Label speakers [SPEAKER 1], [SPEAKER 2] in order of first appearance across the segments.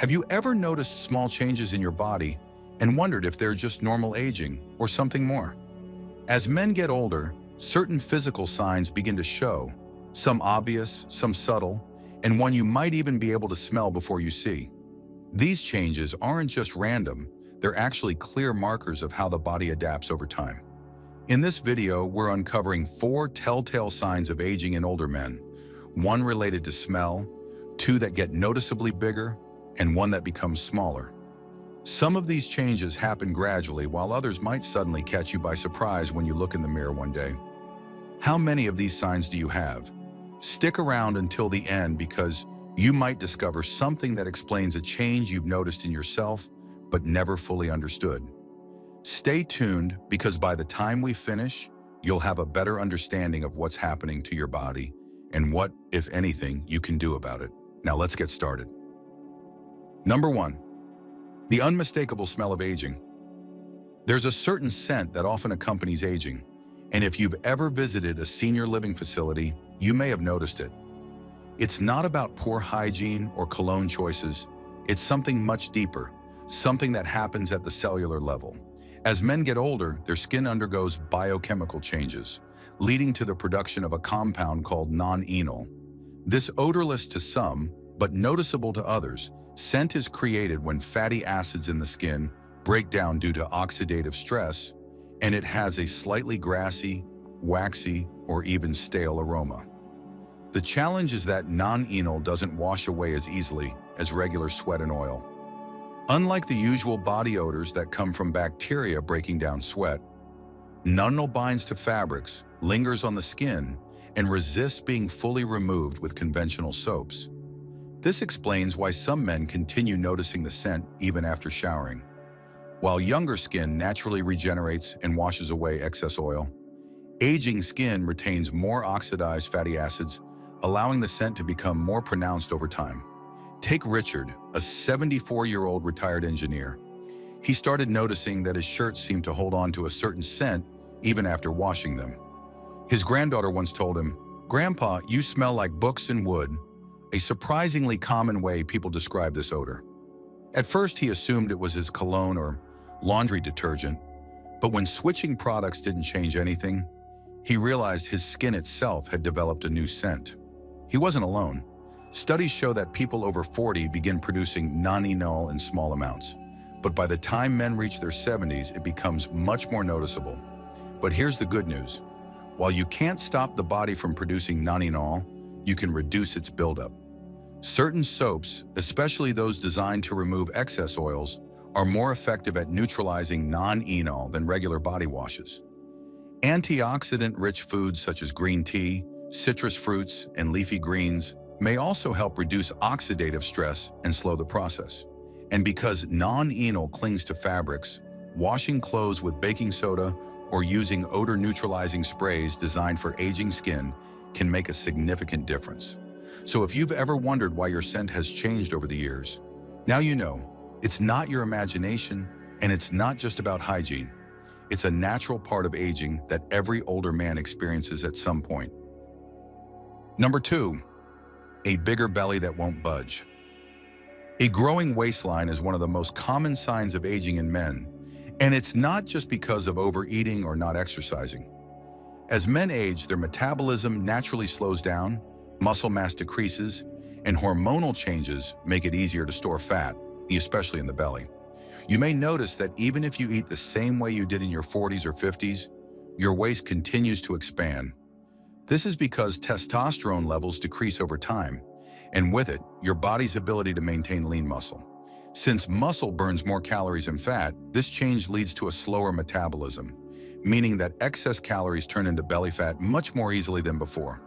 [SPEAKER 1] Have you ever noticed small changes in your body and wondered if they're just normal aging or something more? As men get older, certain physical signs begin to show, some obvious, some subtle, and one you might even be able to smell before you see. These changes aren't just random, they're actually clear markers of how the body adapts over time. In this video, we're uncovering 4 telltale signs of aging in older men, 1 related to smell, 2 that get noticeably bigger, and 1 that becomes smaller. Some of these changes happen gradually, while others might suddenly catch you by surprise when you look in the mirror one day. How many of these signs do you have? Stick around until the end because you might discover something that explains a change you've noticed in yourself but never fully understood. Stay tuned because by the time we finish, you'll have a better understanding of what's happening to your body and what, if anything, you can do about it. Now let's get started. Number 1. The unmistakable smell of aging. There's a certain scent that often accompanies aging, and if you've ever visited a senior living facility, you may have noticed it. It's not about poor hygiene or cologne choices. It's something much deeper, something that happens at the cellular level. As men get older, their skin undergoes biochemical changes, leading to the production of a compound called non-enol. This odorless to some, but noticeable to others, scent is created when fatty acids in the skin break down due to oxidative stress, and it has a slightly grassy, waxy, or even stale aroma. The challenge is that non-enol doesn't wash away as easily as regular sweat and oil. Unlike the usual body odors that come from bacteria breaking down sweat, non-enol binds to fabrics, lingers on the skin, and resists being fully removed with conventional soaps. This explains why some men continue noticing the scent even after showering. While younger skin naturally regenerates and washes away excess oil, aging skin retains more oxidized fatty acids, allowing the scent to become more pronounced over time. Take Richard, a 74-year-old retired engineer. He started noticing that his shirts seemed to hold on to a certain scent even after washing them. His granddaughter once told him, "Grandpa, you smell like books and wood," a surprisingly common way people describe this odor. At first, he assumed it was his cologne or laundry detergent, but when switching products didn't change anything, he realized his skin itself had developed a new scent. He wasn't alone. Studies show that people over 40 begin producing non-enol in small amounts, but by the time men reach their 70s, it becomes much more noticeable. But here's the good news. While you can't stop the body from producing non-enol, you can reduce its buildup. Certain soaps, especially those designed to remove excess oils, are more effective at neutralizing non-enol than regular body washes. Antioxidant-rich foods such as green tea, citrus fruits, and leafy greens may also help reduce oxidative stress and slow the process. And because non-enol clings to fabrics, washing clothes with baking soda or using odor-neutralizing sprays designed for aging skin can make a significant difference. So if you've ever wondered why your scent has changed over the years, now you know. It's not your imagination, and it's not just about hygiene. It's a natural part of aging that every older man experiences at some point. Number 2, a bigger belly that won't budge. A growing waistline is one of the most common signs of aging in men, and it's not just because of overeating or not exercising. As men age, their metabolism naturally slows down, muscle mass decreases, and hormonal changes make it easier to store fat, especially in the belly. You may notice that even if you eat the same way you did in your 40s or 50s, your waist continues to expand. This is because testosterone levels decrease over time, and with it, your body's ability to maintain lean muscle. Since muscle burns more calories than fat, this change leads to a slower metabolism, meaning that excess calories turn into belly fat much more easily than before.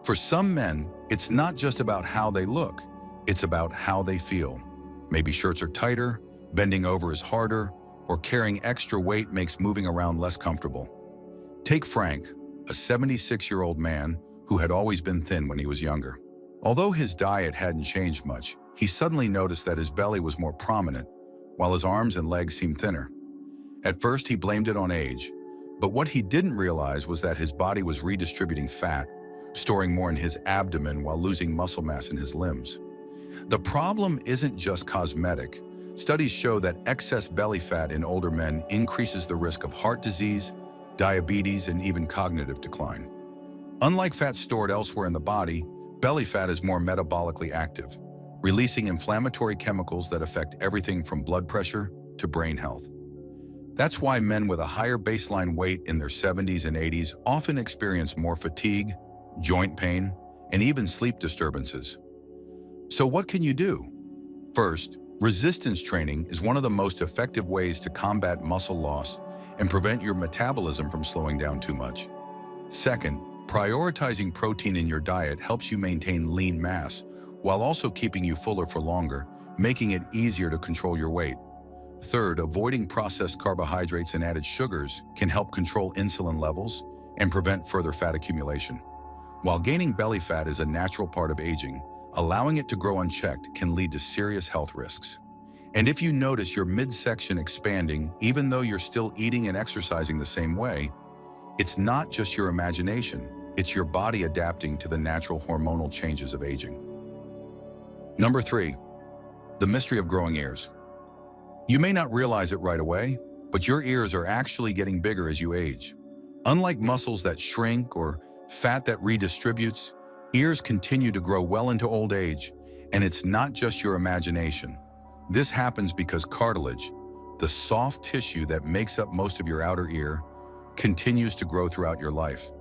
[SPEAKER 1] For some men, it's not just about how they look, it's about how they feel. Maybe shirts are tighter, bending over is harder, or carrying extra weight makes moving around less comfortable. Take Frank, a 76-year-old man who had always been thin when he was younger. Although his diet hadn't changed much, he suddenly noticed that his belly was more prominent, while his arms and legs seemed thinner. At first, he blamed it on age, but what he didn't realize was that his body was redistributing fat, storing more in his abdomen while losing muscle mass in his limbs. The problem isn't just cosmetic. Studies show that excess belly fat in older men increases the risk of heart disease, diabetes, and even cognitive decline. Unlike fat stored elsewhere in the body, belly fat is more metabolically active, releasing inflammatory chemicals that affect everything from blood pressure to brain health. That's why men with a higher baseline weight in their 70s and 80s often experience more fatigue, joint pain, and even sleep disturbances. So what can you do? First, resistance training is one of the most effective ways to combat muscle loss and prevent your metabolism from slowing down too much. Second, prioritizing protein in your diet helps you maintain lean mass while also keeping you fuller for longer, making it easier to control your weight. Third, avoiding processed carbohydrates and added sugars can help control insulin levels and prevent further fat accumulation. While gaining belly fat is a natural part of aging, allowing it to grow unchecked can lead to serious health risks. And if you notice your midsection expanding even though you're still eating and exercising the same way, it's not just your imagination, it's your body adapting to the natural hormonal changes of aging. Number 3, the mystery of growing ears. You may not realize it right away, but your ears are actually getting bigger as you age. Unlike muscles that shrink or fat that redistributes, ears continue to grow well into old age, and it's not just your imagination. This happens because cartilage, the soft tissue that makes up most of your outer ear, continues to grow throughout your life.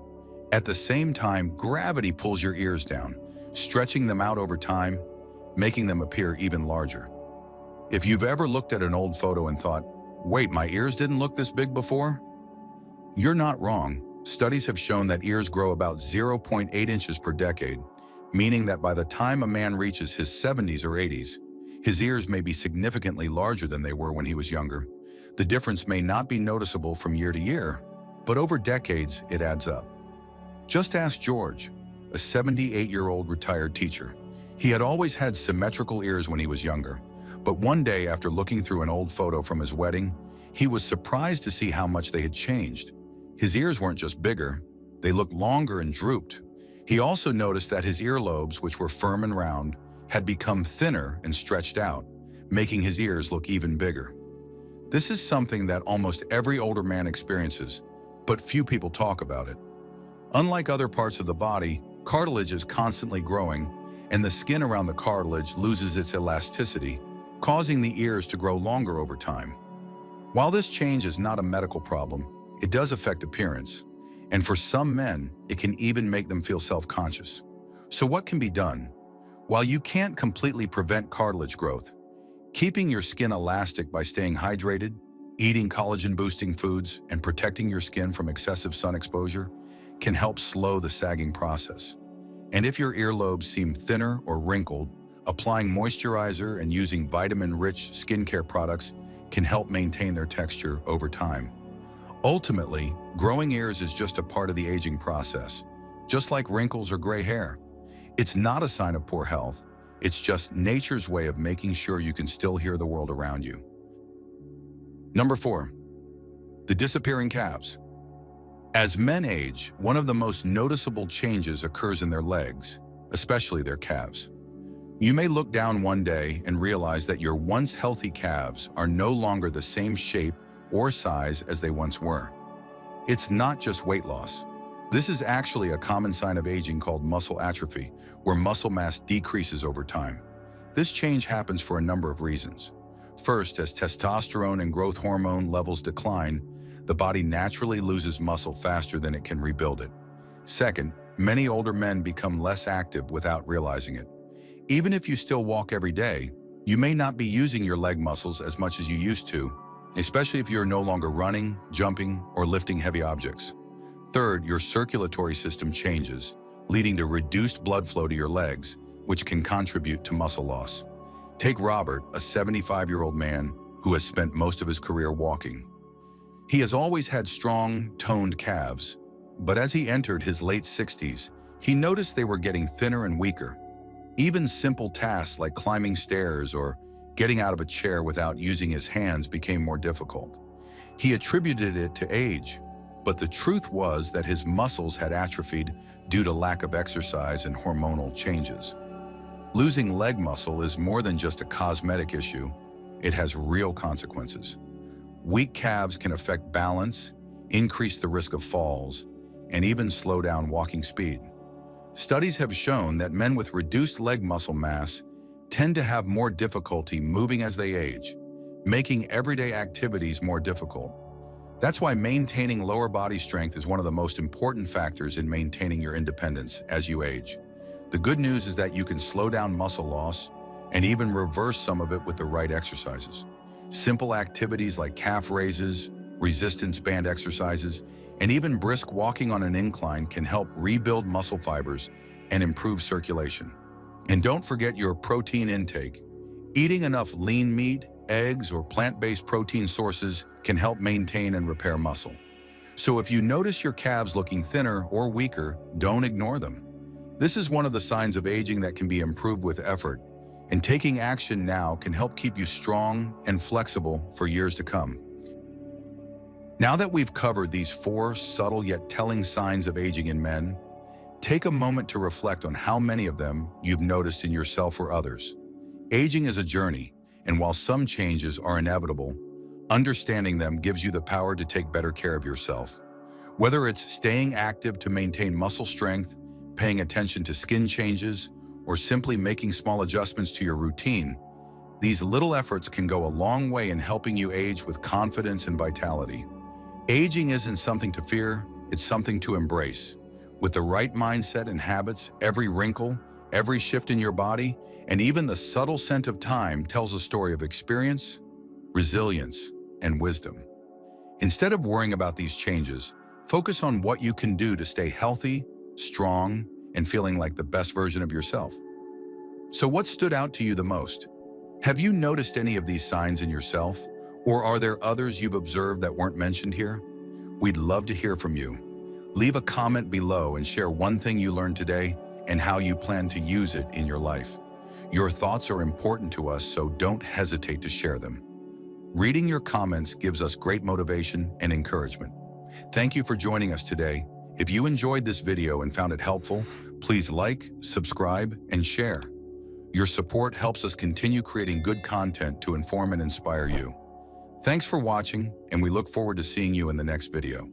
[SPEAKER 1] At the same time, gravity pulls your ears down, stretching them out over time, making them appear even larger. If you've ever looked at an old photo and thought, wait, my ears didn't look this big before? You're not wrong. Studies have shown that ears grow about 0.8 inches per decade, meaning that by the time a man reaches his 70s or 80s, his ears may be significantly larger than they were when he was younger. The difference may not be noticeable from year to year, but over decades, it adds up. Just ask George, a 78-year-old retired teacher. He had always had symmetrical ears when he was younger, but one day after looking through an old photo from his wedding, he was surprised to see how much they had changed. His ears weren't just bigger, they looked longer and drooped. He also noticed that his earlobes, which were firm and round, had become thinner and stretched out, making his ears look even bigger. This is something that almost every older man experiences, but few people talk about it. Unlike other parts of the body, cartilage is constantly growing, and the skin around the cartilage loses its elasticity, causing the ears to grow longer over time. While this change is not a medical problem, it does affect appearance, and for some men, it can even make them feel self-conscious. So what can be done? While you can't completely prevent cartilage growth, keeping your skin elastic by staying hydrated, eating collagen-boosting foods, and protecting your skin from excessive sun exposure can help slow the sagging process. And if your earlobes seem thinner or wrinkled, applying moisturizer and using vitamin-rich skincare products can help maintain their texture over time. Ultimately, growing ears is just a part of the aging process, just like wrinkles or gray hair. It's not a sign of poor health, it's just nature's way of making sure you can still hear the world around you. Number 4, the disappearing calves. As men age, one of the most noticeable changes occurs in their legs, especially their calves. You may look down one day and realize that your once healthy calves are no longer the same shape or size as they once were. It's not just weight loss. This is actually a common sign of aging called muscle atrophy, where muscle mass decreases over time. This change happens for a number of reasons. First, as testosterone and growth hormone levels decline, the body naturally loses muscle faster than it can rebuild it. Second, many older men become less active without realizing it. Even if you still walk every day, you may not be using your leg muscles as much as you used to, especially if you're no longer running, jumping, or lifting heavy objects. Third, your circulatory system changes, leading to reduced blood flow to your legs, which can contribute to muscle loss. Take Robert, a 75-year-old man who has spent most of his career walking. He has always had strong, toned calves, but as he entered his late 60s, he noticed they were getting thinner and weaker. Even simple tasks like climbing stairs or getting out of a chair without using his hands became more difficult. He attributed it to age, but the truth was that his muscles had atrophied due to lack of exercise and hormonal changes. Losing leg muscle is more than just a cosmetic issue. It has real consequences. Weak calves can affect balance, increase the risk of falls, and even slow down walking speed. Studies have shown that men with reduced leg muscle mass tend to have more difficulty moving as they age, making everyday activities more difficult. That's why maintaining lower body strength is one of the most important factors in maintaining your independence as you age. The good news is that you can slow down muscle loss and even reverse some of it with the right exercises. Simple activities like calf raises, resistance band exercises, and even brisk walking on an incline can help rebuild muscle fibers and improve circulation. And don't forget your protein intake. Eating enough lean meat, eggs, or plant-based protein sources can help maintain and repair muscle. So if you notice your calves looking thinner or weaker, don't ignore them. This is one of the signs of aging that can be improved with effort, and taking action now can help keep you strong and flexible for years to come. Now that we've covered these 4 subtle yet telling signs of aging in men, take a moment to reflect on how many of them you've noticed in yourself or others. Aging is a journey, and while some changes are inevitable, understanding them gives you the power to take better care of yourself. Whether it's staying active to maintain muscle strength, paying attention to skin changes, or simply making small adjustments to your routine, these little efforts can go a long way in helping you age with confidence and vitality. Aging isn't something to fear, it's something to embrace. With the right mindset and habits, every wrinkle, every shift in your body, and even the subtle scent of time tells a story of experience, resilience, and wisdom. Instead of worrying about these changes, focus on what you can do to stay healthy, strong, and feeling like the best version of yourself. So what stood out to you the most? Have you noticed any of these signs in yourself? Or are there others you've observed that weren't mentioned here? We'd love to hear from you. Leave a comment below and share one thing you learned today and how you plan to use it in your life. Your thoughts are important to us, so don't hesitate to share them. Reading your comments gives us great motivation and encouragement. Thank you for joining us today. If you enjoyed this video and found it helpful, please like, subscribe, and share. Your support helps us continue creating good content to inform and inspire you. Thanks for watching, and we look forward to seeing you in the next video.